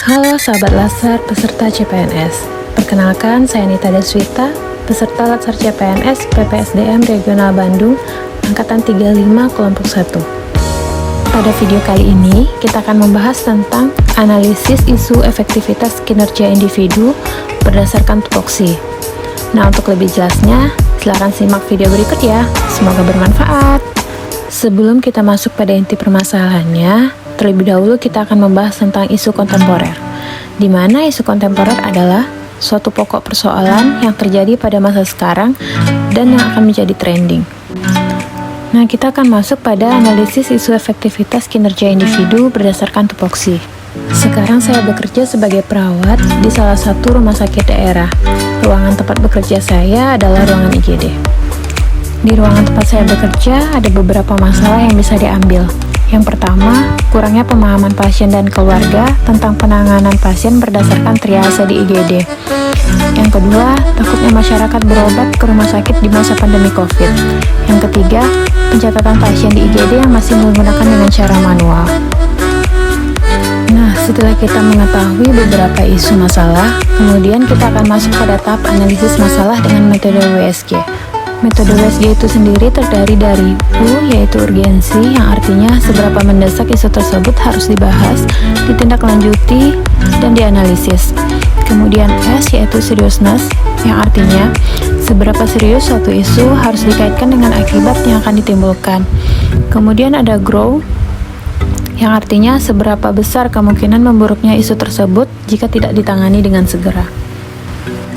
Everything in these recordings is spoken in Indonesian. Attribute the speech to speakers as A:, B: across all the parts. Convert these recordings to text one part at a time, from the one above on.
A: Halo sahabat Latsar peserta CPNS. Perkenalkan, saya Nita Deswita, peserta Latsar CPNS PPSDM Regional Bandung, Angkatan 35 Kelompok 1. Pada video kali ini, kita akan membahas tentang analisis isu efektivitas kinerja individu berdasarkan tupoksi. Nah, untuk lebih jelasnya, silakan simak video berikut ya. Semoga bermanfaat. Sebelum kita masuk pada inti permasalahannya, terlebih dahulu kita akan membahas tentang isu kontemporer, di mana isu kontemporer adalah suatu pokok persoalan yang terjadi pada masa sekarang dan yang akan menjadi trending. Nah, kita akan masuk pada analisis isu efektivitas kinerja individu berdasarkan tupoksi. Sekarang saya bekerja sebagai perawat di salah satu rumah sakit daerah. Ruangan tempat bekerja saya adalah ruangan IGD. Di ruangan tempat saya bekerja ada beberapa masalah yang bisa diambil. Yang pertama, kurangnya pemahaman pasien dan keluarga tentang penanganan pasien berdasarkan triase di IGD. Yang kedua, takutnya masyarakat berobat ke rumah sakit di masa pandemi COVID. Yang ketiga, pencatatan pasien di IGD yang masih menggunakan dengan cara manual. Nah, setelah kita mengetahui beberapa isu masalah, kemudian kita akan masuk pada tahap analisis masalah dengan metode WSG. Metode WSG itu sendiri terdiri dari U, yaitu urgensi, yang artinya seberapa mendesak isu tersebut harus dibahas, ditindaklanjuti, dan dianalisis. Kemudian S, yaitu seriousness, yang artinya seberapa serius suatu isu harus dikaitkan dengan akibat yang akan ditimbulkan. Kemudian ada grow, yang artinya seberapa besar kemungkinan memburuknya isu tersebut jika tidak ditangani dengan segera.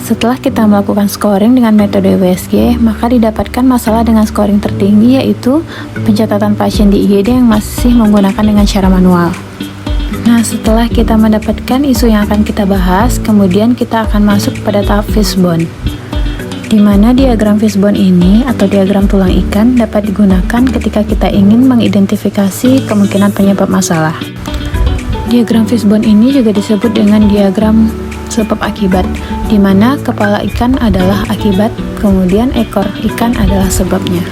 A: Setelah kita melakukan scoring dengan metode WSG, maka didapatkan masalah dengan scoring tertinggi, yaitu pencatatan pasien di IGD yang masih menggunakan dengan cara manual. Nah, setelah kita mendapatkan isu yang akan kita bahas, kemudian kita akan masuk pada tahap fishbone, di mana diagram fishbone ini atau diagram tulang ikan dapat digunakan ketika kita ingin mengidentifikasi kemungkinan penyebab masalah. Diagram fishbone ini juga disebut dengan diagram sebab akibat, di mana kepala ikan adalah akibat, kemudian ekor ikan adalah sebabnya.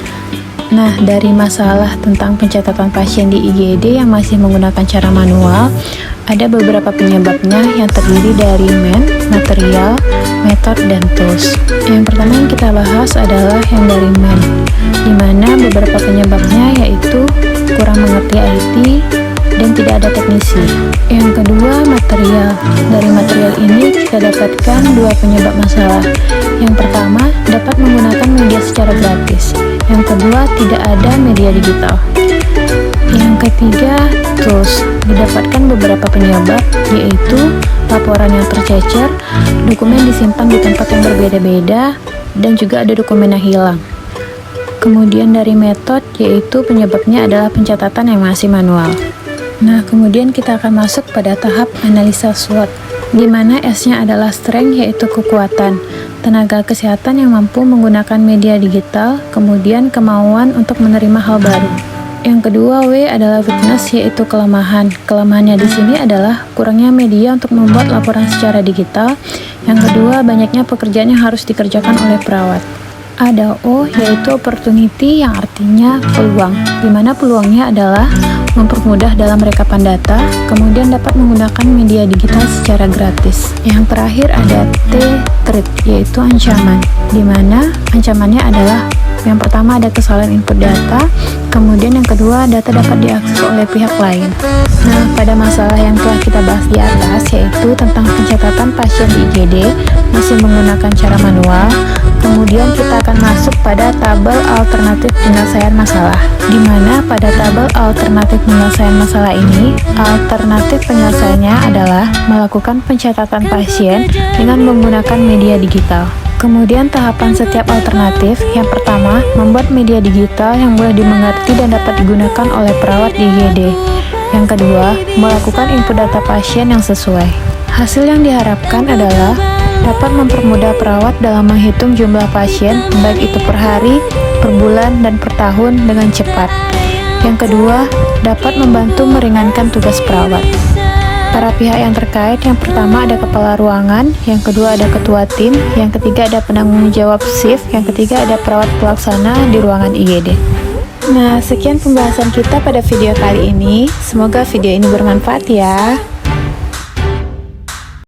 A: Nah, dari masalah tentang pencatatan pasien di IGD yang masih menggunakan cara manual, ada beberapa penyebabnya yang terdiri dari material, method, dan tools. Yang pertama yang kita bahas adalah yang dari di mana beberapa penyebabnya yaitu kurang mengerti IT dan tidak ada teknisi. Yang kedua, material. Dari material ini kita dapatkan dua penyebab masalah. Yang pertama, dapat menggunakan media secara gratis. Yang kedua, tidak ada media digital. Yang ketiga, tools. Didapatkan beberapa penyebab, yaitu laporan yang tercecer, dokumen disimpan di tempat yang berbeda-beda, dan juga ada dokumen yang hilang. Kemudian dari metode, yaitu penyebabnya adalah pencatatan yang masih manual. Nah, kemudian kita akan masuk pada tahap analisa SWOT, di mana S-nya adalah strength, yaitu kekuatan, tenaga kesehatan yang mampu menggunakan media digital, kemudian kemauan untuk menerima hal baru. Yang kedua, W adalah weakness, yaitu kelemahan. Kelemahannya di sini adalah kurangnya media untuk membuat laporan secara digital. Yang kedua, banyaknya pekerjaan yang harus dikerjakan oleh perawat. Ada O, yaitu opportunity, yang artinya peluang, di mana peluangnya adalah mempermudah dalam rekapan data, kemudian dapat menggunakan media digital secara gratis. Yang terakhir ada T, threat, yaitu ancaman, di mana ancamannya adalah yang pertama ada kesalahan input data, kemudian yang kedua data dapat diakses oleh pihak lain. Nah, pada masalah yang telah kita bahas di atas, yaitu tentang pencatatan pasien di IGD masih menggunakan cara manual, kemudian kita akan masuk pada tabel alternatif penyelesaian masalah, di mana pada tabel alternatif penyelesaian masalah ini, alternatif penyelesaiannya adalah melakukan pencatatan pasien dengan menggunakan media digital. Kemudian tahapan setiap alternatif, yang pertama, membuat media digital yang mudah dimengerti dan dapat digunakan oleh perawat di IGD. Yang kedua, melakukan input data pasien yang sesuai. Hasil yang diharapkan adalah dapat mempermudah perawat dalam menghitung jumlah pasien, baik itu per hari, per bulan, dan per tahun dengan cepat. Yang kedua, dapat membantu meringankan tugas perawat. Para pihak yang terkait, yang pertama ada kepala ruangan, yang kedua ada ketua tim, yang ketiga ada penanggung jawab shift, yang ketiga ada perawat pelaksana di ruangan IGD. Nah, sekian pembahasan kita pada video kali ini. Semoga video ini bermanfaat ya.